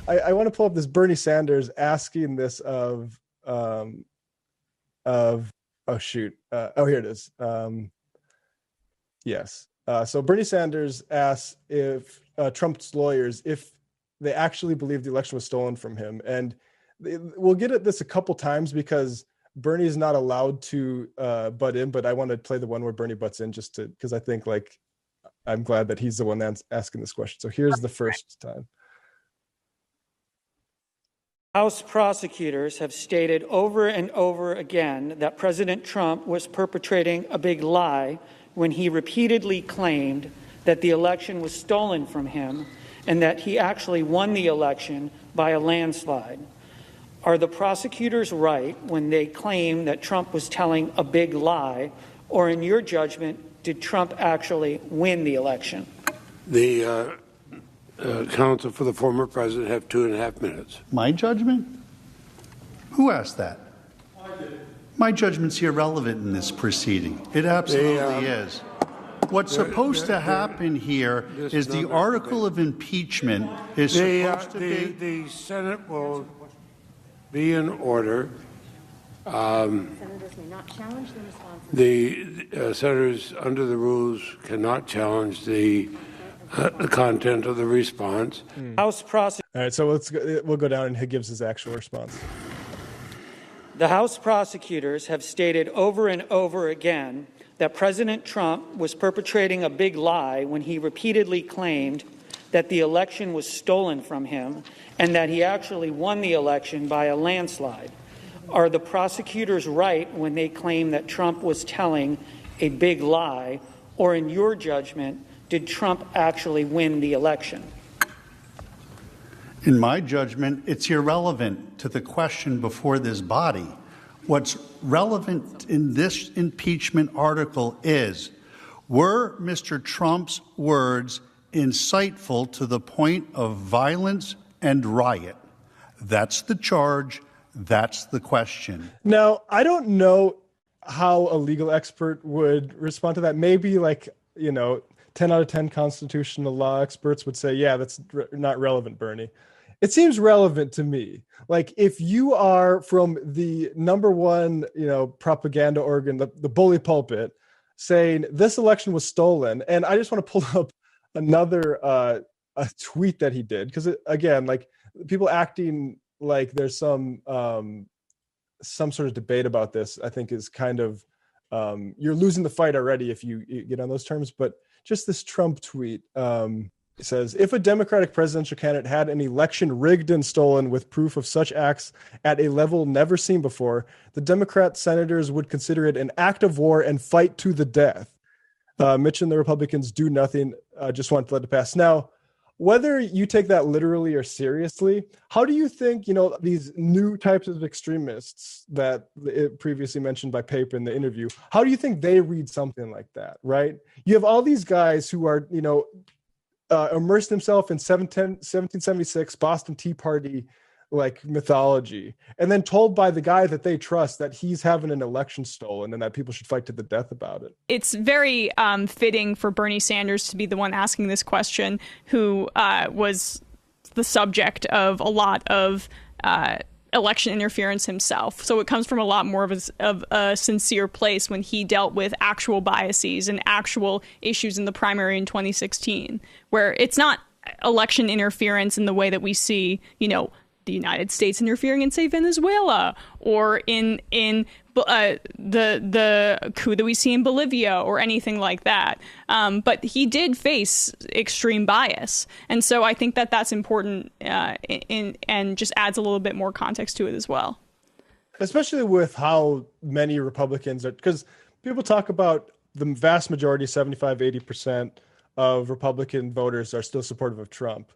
I want to pull up this Bernie Sanders asking this oh shoot. Here it is. Yes. So Bernie Sanders asks if Trump's lawyers, if they actually believe the election was stolen from him. And we'll get at this a couple times because Bernie is not allowed to butt in, but I want to play the one where Bernie butts in just to, because I think like, I'm glad that he's the one that's asking this question. So here's the first time. House prosecutors have stated over and over again that President Trump was perpetrating a big lie when he repeatedly claimed that the election was stolen from him and that he actually won the election by a landslide. Are the prosecutors right when they claim that Trump was telling a big lie, or in your judgment, did Trump actually win the election? The counsel for the former president have 2.5 minutes. My judgment? Who asked that? I did. My judgment's irrelevant in this proceeding. It absolutely is. What's supposed to happen here is the article of impeachment is supposed to be... The Senate will be in order. Senators may not challenge the response. The senators, under the rules, cannot challenge the content of the response. House prosecutors. All right, so we'll go down and he gives his actual response. The House prosecutors have stated over and over again that President Trump was perpetrating a big lie when he repeatedly claimed that the election was stolen from him and that he actually won the election by a landslide. Are the prosecutors right when they claim that Trump was telling a big lie, or in your judgment, did Trump actually win the election? In my judgment, it's irrelevant to the question before this body. What's relevant in this impeachment article is, were Mr. Trump's words insightful to the point of violence and riot? That's the charge. That's the question. Now, I don't know how a legal expert would respond to that. Maybe 10 out of 10 constitutional law experts would say, yeah, that's not relevant, Bernie. It seems relevant to me. Like, if you are from the number one, propaganda organ, the bully pulpit, saying this election was stolen, and I just want to pull up another a tweet that he did, because again, like, people acting like there's some sort of debate about this, I think is kind of you're losing the fight already if you get on those terms. But just this Trump tweet. It says, if a Democratic presidential candidate had an election rigged and stolen with proof of such acts at a level never seen before, the Democrat senators would consider it an act of war and fight to the death. Mitch and the Republicans do nothing, just want to let it pass. Now, whether you take that literally or seriously, how do you think, these new types of extremists that it previously mentioned by Pape in the interview, how do you think they read something like that, right? You have all these guys who are, immersed himself in 1776 Boston Tea Party mythology, and then told by the guy that they trust that he's having an election stolen and that people should fight to the death about it. It's very fitting for Bernie Sanders to be the one asking this question, who was the subject of a lot of election interference himself. So it comes from a lot more of a sincere place when he dealt with actual biases and actual issues in the primary in 2016, where it's not election interference in the way that we see, the United States interfering in, say, Venezuela, or in the coup that we see in Bolivia, or anything like that. But he did face extreme bias, and so I think that that's important, and just adds a little bit more context to it as well. Especially with how many Republicans are, because people talk about the vast majority, 75-80% of Republican voters are still supportive of Trump,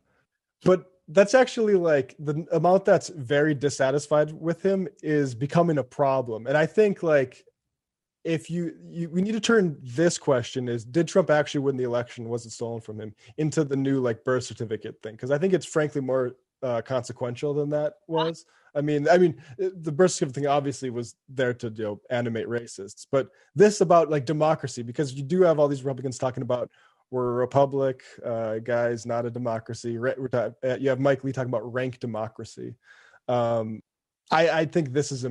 but that's actually the amount that's very dissatisfied with him is becoming a problem. And I think if we need to turn this question is, did Trump actually win the election? Was it stolen from him? Into the new birth certificate thing. Cause I think it's frankly more consequential than that was. I mean, the birth certificate thing obviously was there to animate racists, but this about democracy, because you do have all these Republicans talking about we're a republic, guys, not a democracy. You have Mike Lee talking about rank democracy. I think this is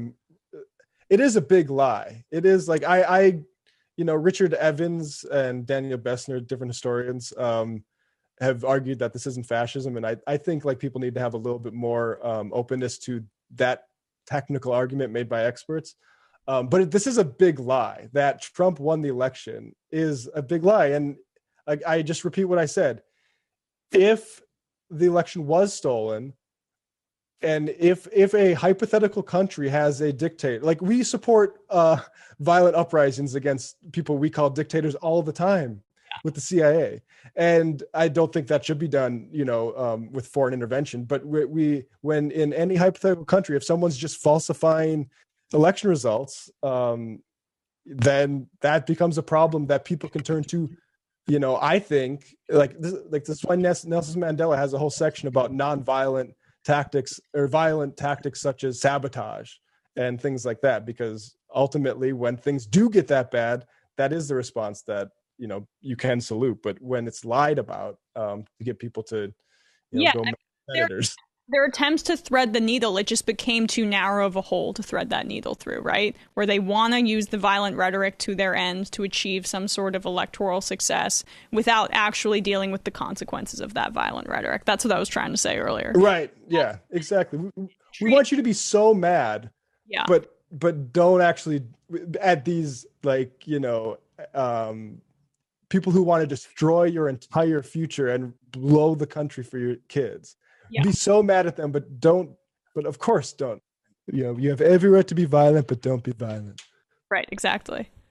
it is a big lie. It is like Richard Evans and Daniel Bessner, different historians, have argued that this isn't fascism, and I think like people need to have a little bit more openness to that technical argument made by experts. But this is a big lie. That Trump won the election is a big lie, and I just repeat what I said. If the election was stolen, and if a hypothetical country has a dictator, like we support violent uprisings against people we call dictators all the time with the CIA, and I don't think that should be done, with foreign intervention. But when in any hypothetical country, if someone's just falsifying election results, then that becomes a problem that people can turn to. I think this is why Nelson Mandela has a whole section about nonviolent tactics or violent tactics such as sabotage and things like that, because ultimately when things do get that bad, that is the response that you can salute. But when it's lied about to get people to go senators, their attempts to thread the needle, it just became too narrow of a hole to thread that needle through, right? Where they want to use the violent rhetoric to their end to achieve some sort of electoral success without actually dealing with the consequences of that violent rhetoric. That's what I was trying to say earlier. Right. Yeah, exactly. We want you to be so mad, but don't actually at these people who want to destroy your entire future and blow the country for your kids. Yeah. Be so mad at them, but of course don't. You have every right to be violent, but don't be violent. Right, exactly.